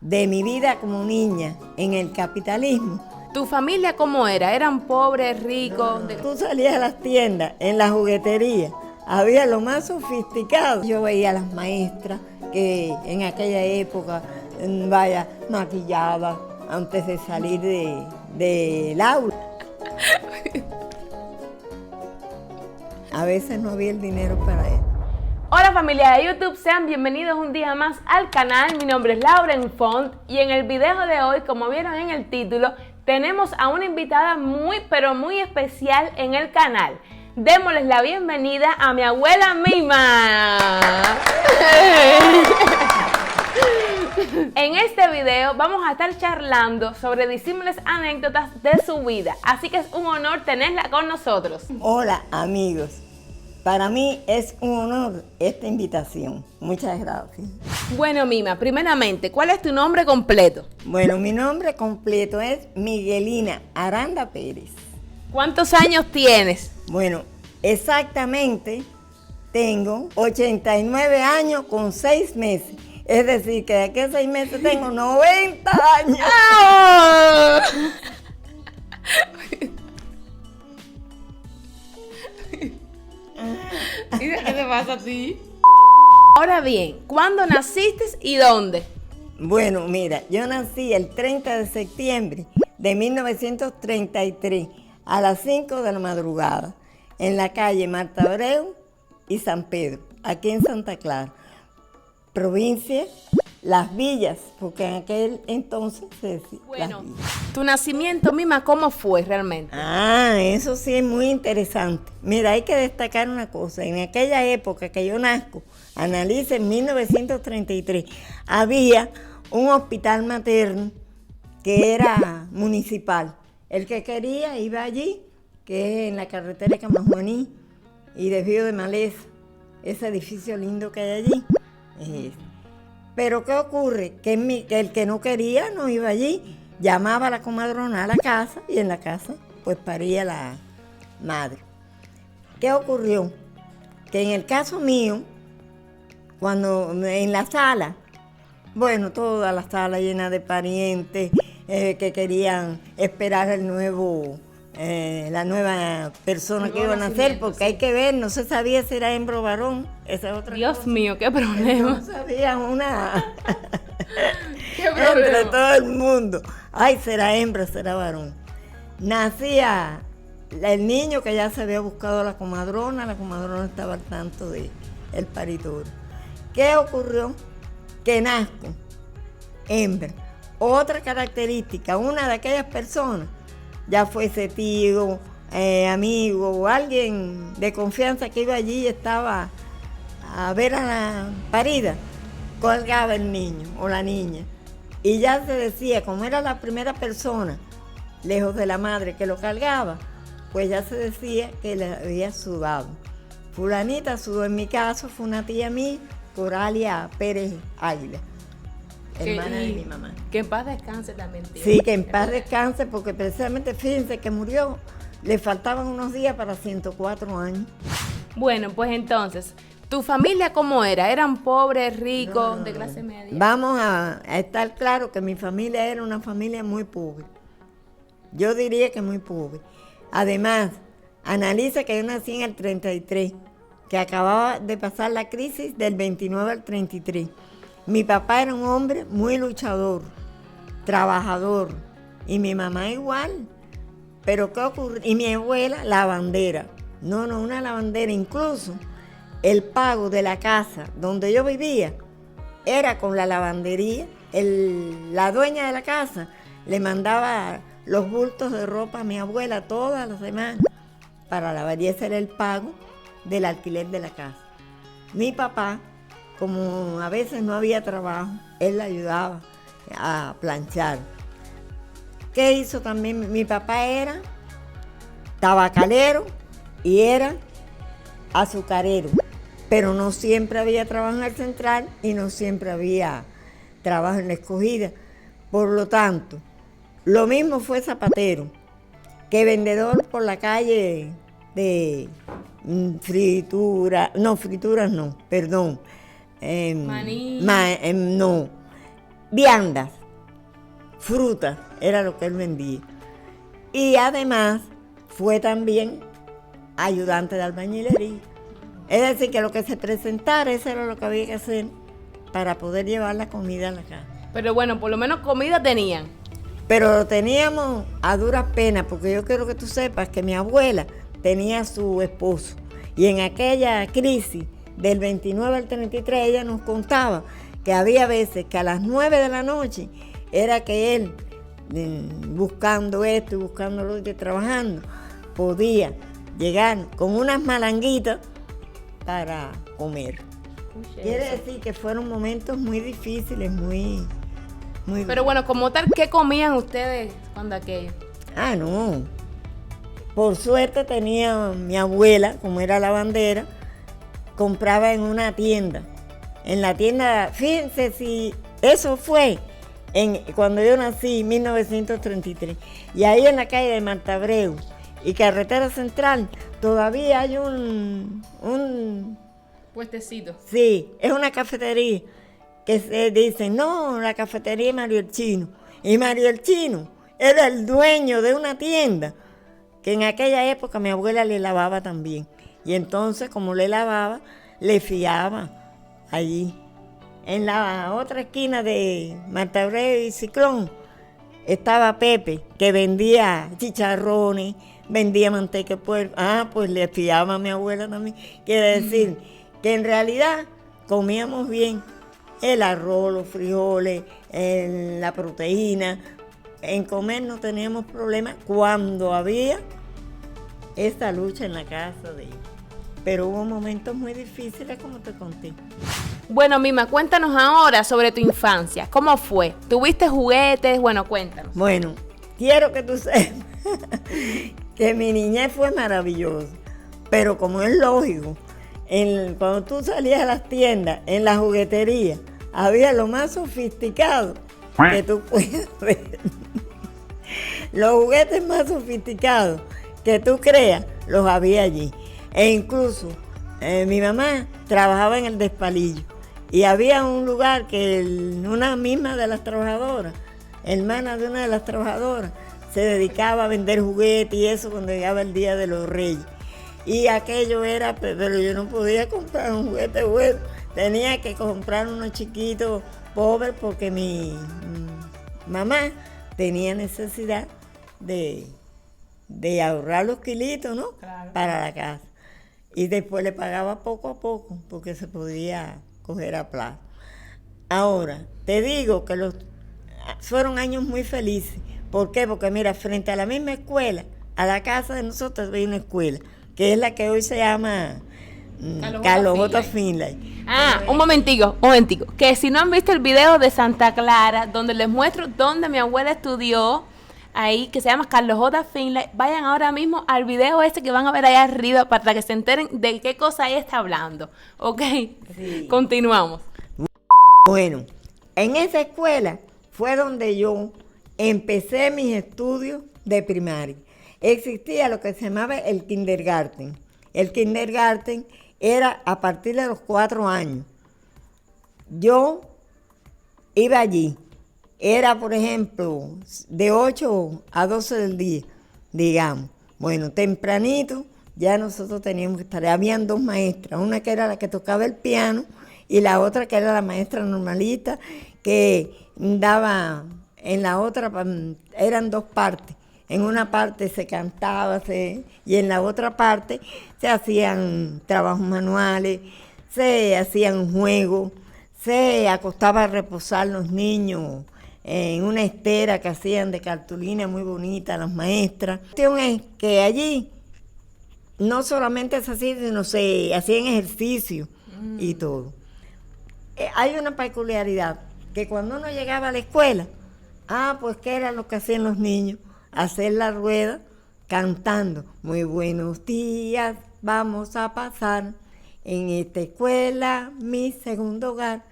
de mi vida como niña en el capitalismo. ¿Tu familia cómo era? ¿Eran pobres, ricos? Tú salías a las tiendas, en la juguetería, había lo más sofisticado. Yo veía a las maestras que en aquella época, maquillaban antes de salir del aula. A veces no había el dinero para eso. Hola familia de YouTube, sean bienvenidos un día más al canal. Mi nombre es Lauren Font y en el video de hoy, como vieron en el título, tenemos a una invitada muy pero muy especial en el canal. Démosles la bienvenida a mi abuela Mima. En este video vamos a estar charlando sobre disímiles anécdotas de su vida, así que es un honor tenerla con nosotros. Hola amigos, para mí es un honor esta invitación. Muchas gracias. Bueno Mima, primeramente, ¿cuál es tu nombre completo? Bueno, mi nombre completo es Miguelina Aranda Pérez. ¿Cuántos años tienes? Bueno, exactamente tengo 89 años con 6 meses. Es decir, que de aquí a 6 meses tengo 90 años. ¡Oh! ¿Y qué te pasa a ti? Ahora bien, ¿cuándo naciste y dónde? Bueno, mira, yo nací el 30 de septiembre de 1933 a las 5 de la madrugada en la calle Marta Abreu y San Pedro, aquí en Santa Clara, provincia Las Villas, porque en aquel entonces se decía Bueno, Las Villas. tu nacimiento, Mima, ¿cómo fue realmente? Eso sí es muy interesante. Mira, hay que destacar una cosa. En aquella época que yo nazco, analice en 1933, había un hospital materno que era municipal. El que quería iba allí, que es en la carretera de Camajuaní y Desvío de Maleza, ese edificio lindo que hay allí. Es ese. Pero ¿qué ocurre? Que el que no quería no iba allí, llamaba a la comadrona a la casa y en la casa pues paría la madre. ¿Qué ocurrió? Que en el caso mío, cuando en la sala, bueno, toda la sala llena de parientes que querían esperar la nueva persona que iba a nacer, porque hay que ver, no se sabía si era hembra o varón, esa es otra Dios cosa. mío, qué problema. No sabían una ¿Qué entre problema? todo el mundo. Ay, será hembra, será varón. Nacía el niño que ya se había buscado a la comadrona estaba al tanto de el paridor. ¿Qué ocurrió? Que nazco hembra. Otra característica, una de aquellas personas, ya fuese tío, amigo o alguien de confianza que iba allí y estaba a ver a la parida, colgaba el niño o la niña. Y ya se decía, como era la primera persona, lejos de la madre, que lo cargaba, pues ya se decía que le había sudado. Fulanita sudó, en mi caso fue una tía mía, Coralia Pérez Águila, hermana de mi mamá. Que en paz descanse también, tío. Sí, que en paz descanse, porque precisamente fíjense que murió, le faltaban unos días para 104 años. Bueno, pues entonces, ¿tu familia cómo era? ¿Eran pobres, ricos, de clase media? Vamos a estar claro que mi familia era una familia muy pobre. Yo diría que muy pobre. Además, analiza que yo nací en el 33, que acababa de pasar la crisis del 29 al 33. Mi papá era un hombre muy luchador, trabajador, y mi mamá igual. Pero ¿qué ocurre? Y mi abuela, lavandera. No, una lavandera. Incluso el pago de la casa donde yo vivía era con la lavandería. La dueña de la casa le mandaba los bultos de ropa a mi abuela todas las semanas para lavar, y ese era el pago del alquiler de la casa. Mi papá, como a veces no había trabajo, él le ayudaba a planchar. ¿Qué hizo también? Mi papá era tabacalero y era azucarero, pero no siempre había trabajo en el central y no siempre había trabajo en la Escogida. Por lo tanto, lo mismo fue zapatero que vendedor por la calle de frituras no, perdón. Maní. No, viandas, frutas, era lo que él vendía. Y además fue también ayudante de albañilería. Es decir, que lo que se presentara, eso era lo que había que hacer para poder llevar la comida a la casa. Pero bueno, por lo menos comida tenían. Pero lo teníamos a duras penas, porque yo quiero que tú sepas que mi abuela tenía a su esposo. Y en aquella crisis del 29 al 33, ella nos contaba que había veces que a las 9 de la noche era que él, buscando esto y buscando lo otro, trabajando, podía llegar con unas malanguitas para comer. Quiere decir que fueron momentos muy difíciles, muy Pero bueno, como tal, ¿qué comían ustedes cuando aquello? Ah, no. Por suerte tenía mi abuela, como era lavandera, compraba en una tienda. En la tienda, fíjense si eso fue cuando yo nací, en 1933. Y ahí en la calle de Marta Abreu y Carretera Central, todavía hay un puestecito. Sí, es una cafetería que se dice, no, la cafetería Mario el Chino. Y Mario el Chino era el dueño de una tienda que en aquella época mi abuela le lavaba también. Y entonces, como le lavaba, le fiaba allí. En la otra esquina de Marta Abreu y Ciclón estaba Pepe, que vendía chicharrones, vendía manteca de puerco. Ah, pues le fiaba a mi abuela también. Quiere decir que en realidad comíamos bien. El arroz, los frijoles, la proteína. En comer no teníamos problemas cuando había esta lucha en la casa de ellos. Pero hubo momentos muy difíciles, como te conté. Bueno, Mima, cuéntanos ahora sobre tu infancia. ¿Cómo fue? ¿Tuviste juguetes? Bueno, cuéntanos. Bueno, quiero que tú sepas que mi niñez fue maravillosa. Pero como es lógico, cuando tú salías a las tiendas, en la juguetería, había lo más sofisticado que tú puedas ver. Los juguetes más sofisticados que tú creas, los había allí. E incluso mi mamá trabajaba en el Despalillo y había un lugar que una misma de las trabajadoras, hermana de una de las trabajadoras, se dedicaba a vender juguetes y eso cuando llegaba el Día de los Reyes. Y aquello era, pero yo no podía comprar un juguete bueno, tenía que comprar unos chiquitos pobres porque mi mamá tenía necesidad de ahorrar los kilitos, ¿no? Claro. Para la casa. Y después le pagaba poco a poco porque se podía coger a plazo. Ahora, te digo que fueron años muy felices. ¿Por qué? Porque mira, frente a la misma escuela, a la casa de nosotros había una escuela, que es la que hoy se llama Carlos J. Finlay. Ah, un momentico. Que si no han visto el video de Santa Clara, donde les muestro dónde mi abuela estudió, ahí, que se llama Carlos J. Finlay, vayan ahora mismo al video que van a ver allá arriba para que se enteren de qué cosa ella está hablando. ¿Ok? Sí. Continuamos. Bueno, en esa escuela fue donde yo empecé mis estudios de primaria. Existía lo que se llamaba el kindergarten. El kindergarten era a partir de los 4 años. Yo iba allí. Era, por ejemplo, de 8 a 12 del día, digamos. Bueno, tempranito ya nosotros teníamos que estar. Habían 2 maestras, una que era la que tocaba el piano y la otra que era la maestra normalita, que daba, en la otra, eran 2 partes. En una parte se cantaba y en la otra parte se hacían trabajos manuales, se hacían juegos, se acostaba a reposar los niños en una estera que hacían de cartulina muy bonita las maestras. La cuestión es que allí no solamente se hacía, sino se hacían ejercicios y todo. Hay una peculiaridad, que cuando uno llegaba a la escuela, pues ¿qué era lo que hacían los niños? Hacer la rueda cantando. Muy buenos días, vamos a pasar en esta escuela, mi segundo hogar.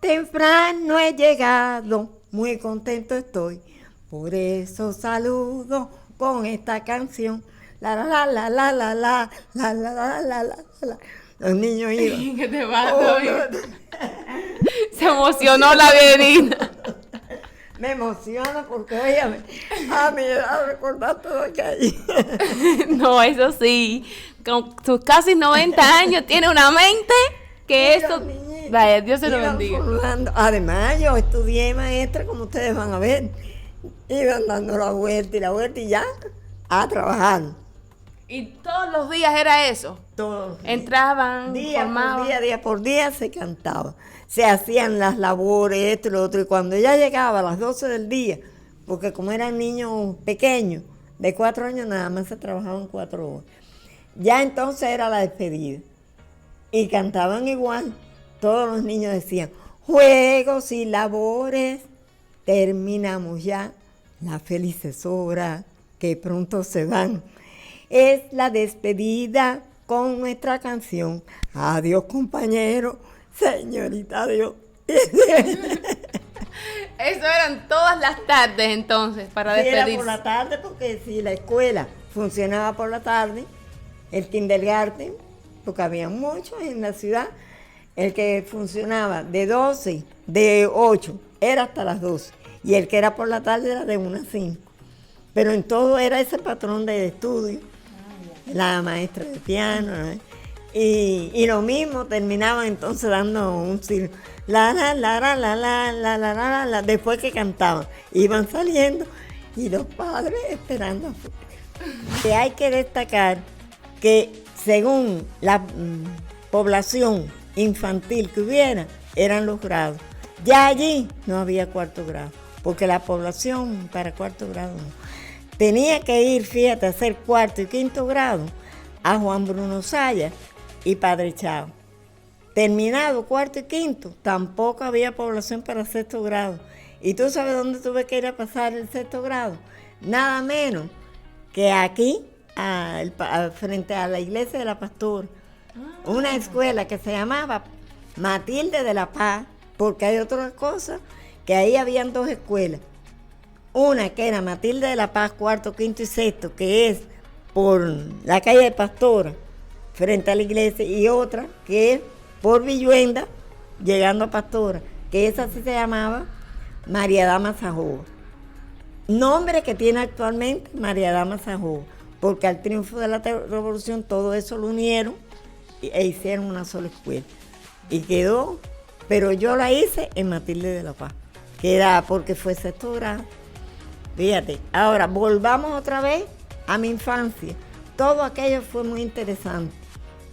Temprano he llegado, muy contento estoy, por eso saludo con esta canción. La la la la la la la la la la la la. Los niños iban. ¿Qué te pasa? Se emocionó la verina. Me emociona porque, oye, a mi edad recordar todo aquello. No, eso sí, con sus casi 90 años tiene una mente que Y eso... los niñitos Vaya, Dios se lo iban bendiga. formando. Además, yo estudié maestra, como ustedes van a ver. Iban dando la vuelta y ya, a trabajar. Y todos los días era eso. Todos. Entraban, Día formaban. por día, día por día se cantaba. Se hacían las labores, esto y lo otro. Y cuando ya llegaba a las 12 del día, porque como eran niños pequeños, de 4 años nada más se trabajaban 4 horas. Ya entonces era la despedida. Y cantaban igual. Todos los niños decían, juegos y labores, terminamos ya las felices horas que pronto se van. Es la despedida con nuestra canción. Adiós, compañero, señorita adiós. Eso eran todas las tardes entonces para Sí, era despedirse. por la tarde, porque si la escuela funcionaba por la tarde, el kindergarten, porque había muchos en la ciudad, el que funcionaba de 8, era hasta las 12, y el que era por la tarde era de 1 a 5. Pero en todo era ese patrón de estudio, la maestra de piano, ¿no? Y lo mismo, terminaban entonces dando un círculo. La, después que cantaban, iban saliendo y los padres esperando afuera. Que hay que destacar que según la población infantil que hubiera, eran los grados. Ya allí no había cuarto grado, porque la población para cuarto grado no. Tenía que ir, fíjate, a hacer cuarto y quinto grado a Juan Bruno Sayas y Padre Chao. Terminado cuarto y quinto, tampoco había población para sexto grado. ¿Y tú sabes dónde tuve que ir a pasar el sexto grado? Nada menos que aquí, frente a la iglesia de la Pastora. Una escuela que se llamaba Matilde de la Paz, porque hay otra cosa, que ahí habían 2 escuelas. Una que era Matilde de la Paz, cuarto, quinto y sexto, que es por la calle de Pastora, frente a la iglesia, y otra que es por Villuenda, llegando a Pastora, que esa sí se llamaba María Dama Sajoba. Nombre que tiene actualmente María Dama Sajoba, porque al triunfo de la revolución todo eso lo unieron e hicieron una sola escuela. Y quedó, pero yo la hice en Matilde de la Paz, que era porque fue sexto grado. Fíjate, ahora volvamos otra vez a mi infancia. Todo aquello fue muy interesante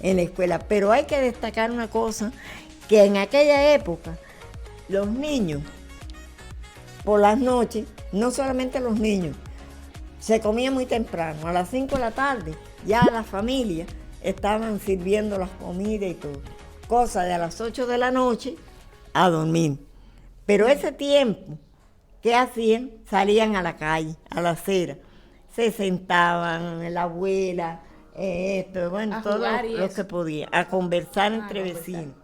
en la escuela, pero hay que destacar una cosa, que en aquella época los niños, por las noches, no solamente los niños, se comía muy temprano, a las 5 de la tarde, ya las familias estaban sirviendo las comidas y todo, cosa de a las 8 de la noche a dormir. Pero ese tiempo, ¿qué hacían? Salían a la calle, a la acera, se sentaban, la abuela, bueno, A todos jugar y los eso. que podían, a conversar entre conversar. vecinos.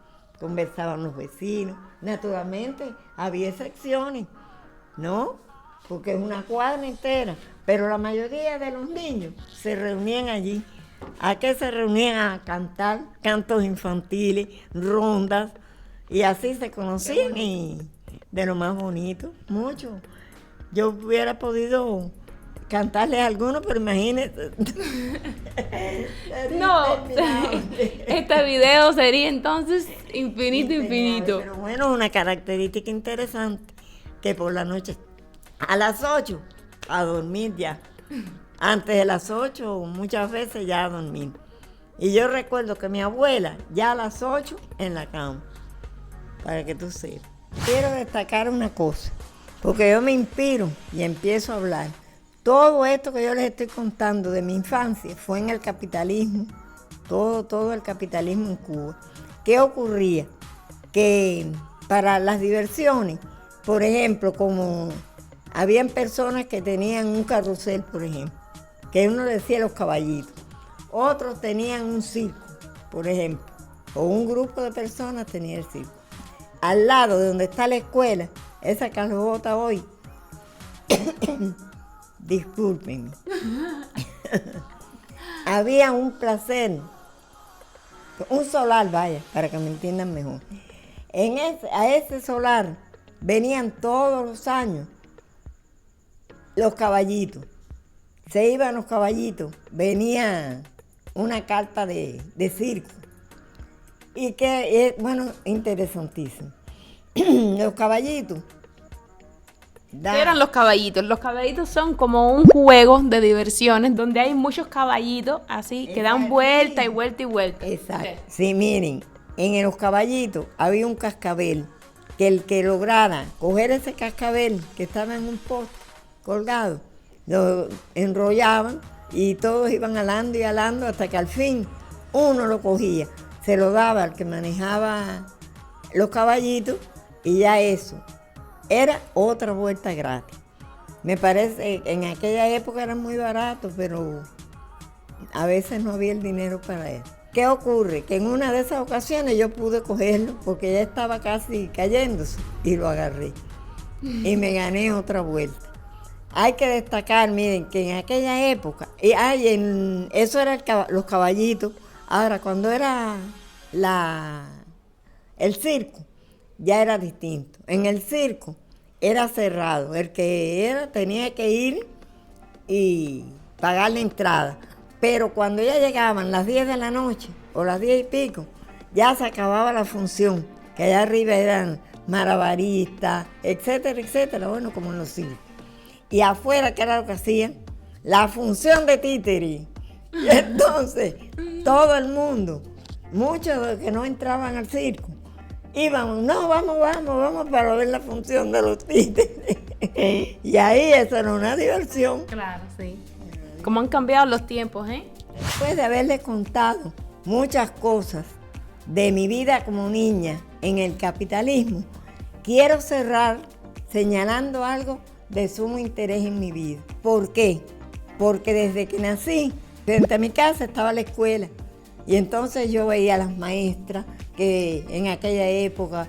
Conversaban los vecinos. Naturalmente, había excepciones, ¿no? Porque es una cuadra entera, pero la mayoría de los niños se reunían allí. ¿A qué se reunían? A cantar cantos infantiles, rondas, y así se conocían, y de lo más bonito, mucho. Yo hubiera podido cantarles algunos, pero imagínense. No, este video sería entonces infinito. Pero bueno, una característica interesante, que por la noche, a las 8, a dormir ya. Antes de las 8, muchas veces ya a dormir. Y yo recuerdo que mi abuela, ya a las 8, en la cama, para que tú sepas. Quiero destacar una cosa, porque yo me inspiro y empiezo a hablar. Todo esto que yo les estoy contando de mi infancia fue en el capitalismo, todo el capitalismo en Cuba. ¿Qué ocurría? Que para las diversiones, por ejemplo, como habían personas que tenían un carrusel, por ejemplo, que uno le decía los caballitos, otros tenían un circo, por ejemplo, o un grupo de personas tenía el circo. Al lado de donde está la escuela, esa calabota hoy, discúlpenme, había un placer, un solar, vaya, para que me entiendan mejor. A ese solar venían todos los años los caballitos. Se iban los caballitos, venía una carpa de circo. Y que es, bueno, interesantísimo. Los caballitos. ¿Qué eran los caballitos? Los caballitos son como un juego de diversiones donde hay muchos caballitos así que dan vuelta y vuelta y vuelta. Exacto. Sí, miren, en los caballitos había un cascabel que el que lograra coger ese cascabel que estaba en un poste colgado, lo enrollaban y todos iban alando y alando hasta que al fin uno lo cogía, se lo daba al que manejaba los caballitos y ya eso era otra vuelta gratis. Me parece que en aquella época era muy barato, pero a veces no había el dinero para eso. ¿Qué ocurre? Que en una de esas ocasiones yo pude cogerlo porque ya estaba casi cayéndose y lo agarré. Y me gané otra vuelta. Hay que destacar, miren, que en aquella época, eso era los caballitos. Ahora, cuando era el circo, ya era distinto. En el circo era cerrado. El que era tenía que ir y pagar la entrada. Pero cuando ya llegaban las 10 de la noche o las 10 y pico, ya se acababa la función, que allá arriba eran malabaristas, etcétera, etcétera, bueno, como en los circos. Y afuera, ¿qué era lo que hacían? La función de títeres. Y entonces, todo el mundo, muchos de los que no entraban al circo, íbamos, no, vamos para ver la función de los títeres. Y ahí eso era una diversión. Claro, sí. Cómo han cambiado los tiempos, ¿eh? Después de haberles contado muchas cosas de mi vida como niña en el capitalismo, quiero cerrar señalando algo de sumo interés en mi vida. ¿Por qué? Porque desde que nací, frente a mi casa estaba la escuela. Y entonces yo veía a las maestras que en aquella época,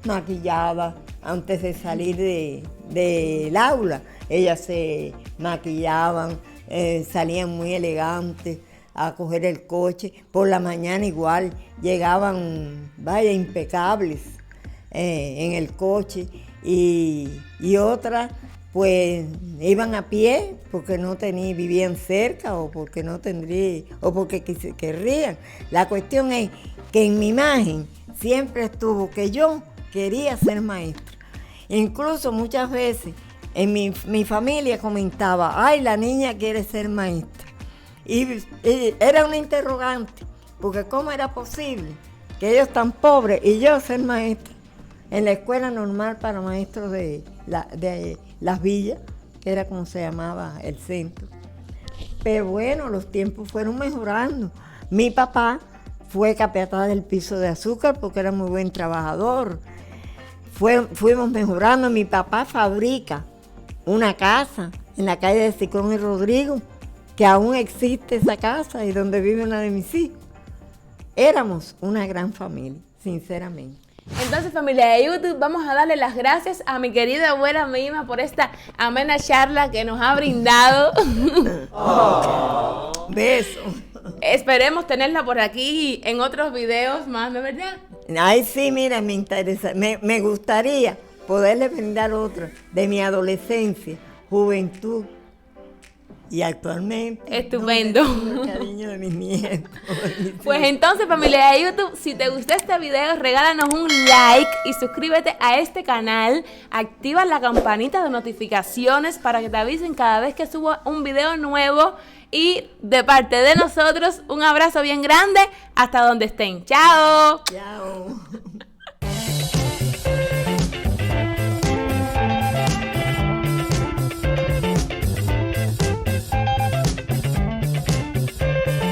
maquillaban antes de salir del aula. Ellas se maquillaban, salían muy elegantes a coger el coche. Por la mañana igual, llegaban, impecables en el coche. Y otras, pues, iban a pie porque vivían cerca o porque no tendrían, o porque querrían. La cuestión es que en mi imagen siempre estuvo que yo quería ser maestra. Incluso muchas veces en mi familia comentaba, ay, la niña quiere ser maestra. Y era una interrogante, porque ¿cómo era posible que ellos tan pobres y yo ser maestra en la escuela normal para maestros de Las Villas, que era como se llamaba el centro? Pero bueno, los tiempos fueron mejorando. Mi papá fue capataz del piso de azúcar porque era muy buen trabajador. Fuimos mejorando. Mi papá fabrica una casa en la calle de Ciclón y Rodrigo, que aún existe esa casa y donde vive una de mis hijos. Éramos una gran familia, sinceramente. Entonces, familia de YouTube, vamos a darle las gracias a mi querida abuela Mima por esta amena charla que nos ha brindado. Beso. Esperemos tenerla por aquí en otros videos más, ¿no es verdad? Ay, sí, mira, me interesa. Me gustaría poderle brindar otra de mi adolescencia, juventud y actualmente. Estupendo. El cariño de mis nietos. Pues entonces, familia de YouTube, si te gustó este video, regálanos un like y suscríbete a este canal. Activa la campanita de notificaciones para que te avisen cada vez que subo un video nuevo. Y de parte de nosotros, un abrazo bien grande hasta donde estén. ¡Chao! Chao.